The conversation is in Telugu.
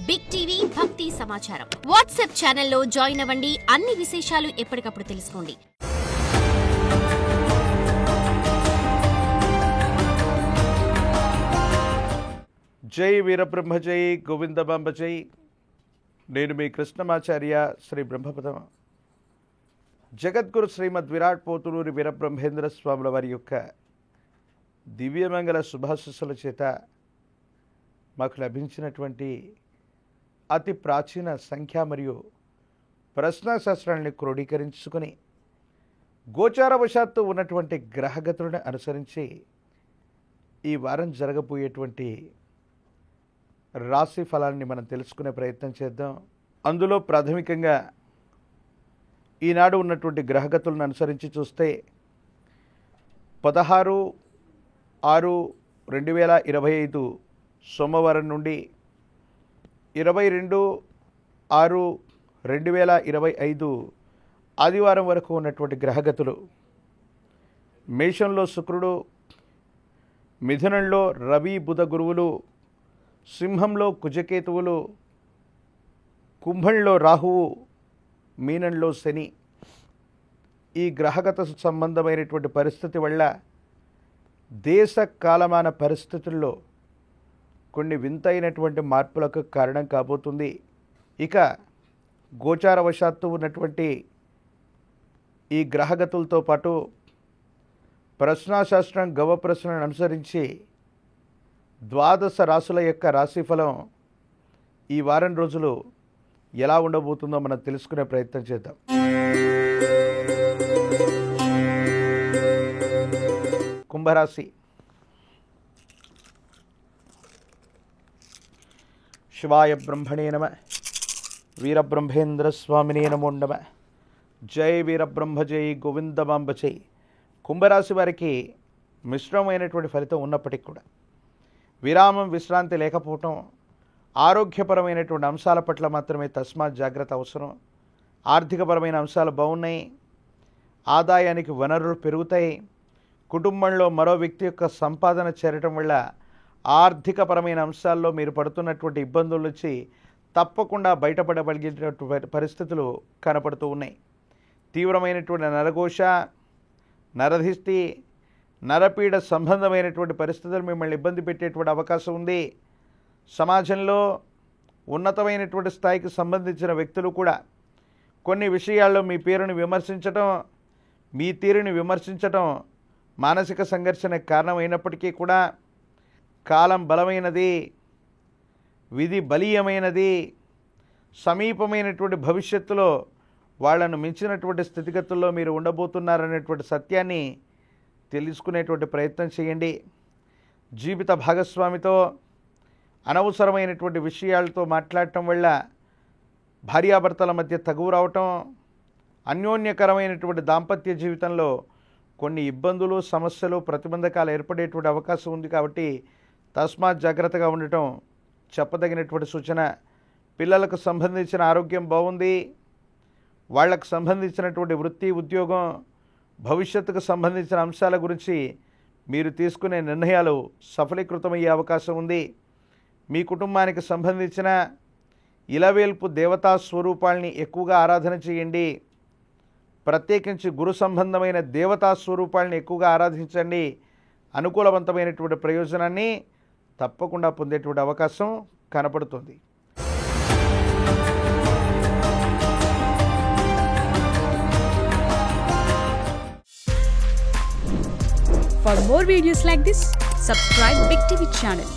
బిగ్ టీవీ భక్తి సమాచారం వాట్సాప్ ఛానల్లో జాయిన్ అవ్వండి. అన్ని విశేషాలు ఎప్పటికప్పుడు తెలుసుకోండి. జై వీరబ్రహ్మ జై గోవిందమాంబ జై. నేను మీ కృష్ణమాచార్య శ్రీ బ్రహ్మపదం. జగద్గురు శ్రీమద్ విరాట్ పోతులూరి వీరబ్రహ్మేంద్ర స్వాముల వారి యొక్క దివ్యమంగళ శుభాశిస్సుల చేత మాకు లభించినటువంటి అతి ప్రాచీన సంఖ్య మరియు ప్రశ్నాశాస్త్రాన్ని క్రోడీకరించుకొని గోచారవశాత్తు ఉన్నటువంటి గ్రహగతులను అనుసరించి ఈ వారం జరగబోయేటువంటి రాశి ఫలాన్ని మనం తెలుసుకునే ప్రయత్నం చేద్దాం. అందులో ప్రాథమికంగా ఈనాడు ఉన్నటువంటి గ్రహగతులను అనుసరించి చూస్తే 16/6/2025 సోమవారం నుండి 22/6/2025 ఆదివారం వరకు ఉన్నటువంటి గ్రహగతులు: మేషంలో శుక్రుడు, మిథునంలో రవి బుధ గురువులు, సింహంలో కుజకేతువులు, కుంభంలో రాహువు, మీనంలో శని. ఈ గ్రహగత సంబంధమైనటువంటి పరిస్థితి వల్ల దేశ కాలమాన పరిస్థితుల్లో కొన్ని వింతైనటువంటి మార్పులకు కారణం కాబోతుంది. ఇక గోచారవశాత్తు ఉన్నటువంటి ఈ గ్రహగతులతో పాటు ప్రశ్నాశాస్త్రం గవ ప్రశ్నను అనుసరించి 12 రాశుల యొక్క రాశిఫలం ఈ వారం రోజులు ఎలా ఉండబోతుందో మనం తెలుసుకునే ప్రయత్నం చేద్దాం. కుంభరాశి. శివాయ బ్రహ్మణే నమ. వీరబ్రహ్మేంద్ర స్వామినే నమో నమ. జై వీరబ్రహ్మ జై గోవిందమాంబ జై. కుంభరాశి వారికి మిశ్రమమైనటువంటి ఫలితం ఉన్నప్పటికీ కూడా విరామం విశ్రాంతి లేకపోవటం, ఆరోగ్యపరమైనటువంటి అంశాల పట్ల మాత్రమే తస్మాత్ జాగ్రత్త అవసరం. ఆర్థికపరమైన అంశాలు బాగున్నాయి, ఆదాయానికి వనరులు పెరుగుతాయి. కుటుంబంలో మరో వ్యక్తి యొక్క సంపాదన చేరటం వల్ల ఆర్థికపరమైన అంశాల్లో మీరు పడుతున్నటువంటి ఇబ్బందుల నుంచి తప్పకుండా బయటపడగలిగేటటువంటి పరిస్థితులు కనపడుతూ ఉన్నాయి. తీవ్రమైనటువంటి నరఘోష, నరధిష్టి, నరపీడ సంబంధమైనటువంటి పరిస్థితులు మిమ్మల్ని ఇబ్బంది పెట్టేటువంటి అవకాశం ఉంది. సమాజంలో ఉన్నతమైనటువంటి స్థాయికి సంబంధించిన వ్యక్తులు కూడా కొన్ని విషయాల్లో మీ పేరుని విమర్శించటం, మీ తీరుని విమర్శించటం మానసిక సంఘర్షణకు కారణమైనప్పటికీ కూడా కాలం బలమైనది, విధి బలీయమైనది. సమీపమైనటువంటి భవిష్యత్తులో వాళ్లను మించినటువంటి స్థితిగతుల్లో మీరు ఉండబోతున్నారనేటువంటి సత్యాన్ని తెలుసుకునేటువంటి ప్రయత్నం చేయండి. జీవిత భాగస్వామితో అనవసరమైనటువంటి విషయాలతో మాట్లాడటం వల్ల భార్యాభర్తల మధ్య తగువ రావటం, అన్యోన్యకరమైనటువంటి దాంపత్య జీవితంలో కొన్ని ఇబ్బందులు, సమస్యలు, ప్రతిబంధకాలు ఏర్పడేటువంటి అవకాశం ఉంది. కాబట్టి తస్మాత్ జాగ్రత్తగా ఉండటం చెప్పదగినటువంటి సూచన. పిల్లలకు సంబంధించిన ఆరోగ్యం బాగుంది. వాళ్లకు సంబంధించినటువంటి వృత్తి, ఉద్యోగం, భవిష్యత్తుకు సంబంధించిన అంశాల గురించి మీరు తీసుకునే నిర్ణయాలు సఫలీకృతమయ్యే అవకాశం ఉంది. మీ కుటుంబానికి సంబంధించిన ఇలవేల్పు దేవతా స్వరూపాల్ని ఎక్కువగా ఆరాధన చేయండి. ప్రత్యేకించి గురు సంబంధమైన దేవతా స్వరూపాల్ని ఎక్కువగా ఆరాధించండి. అనుకూలవంతమైనటువంటి ప్రయోజనాన్ని తప్పకుండా పొందేటువంటి అవకాశం కనపడుతుంది. For more videos like this, subscribe Big TV channel.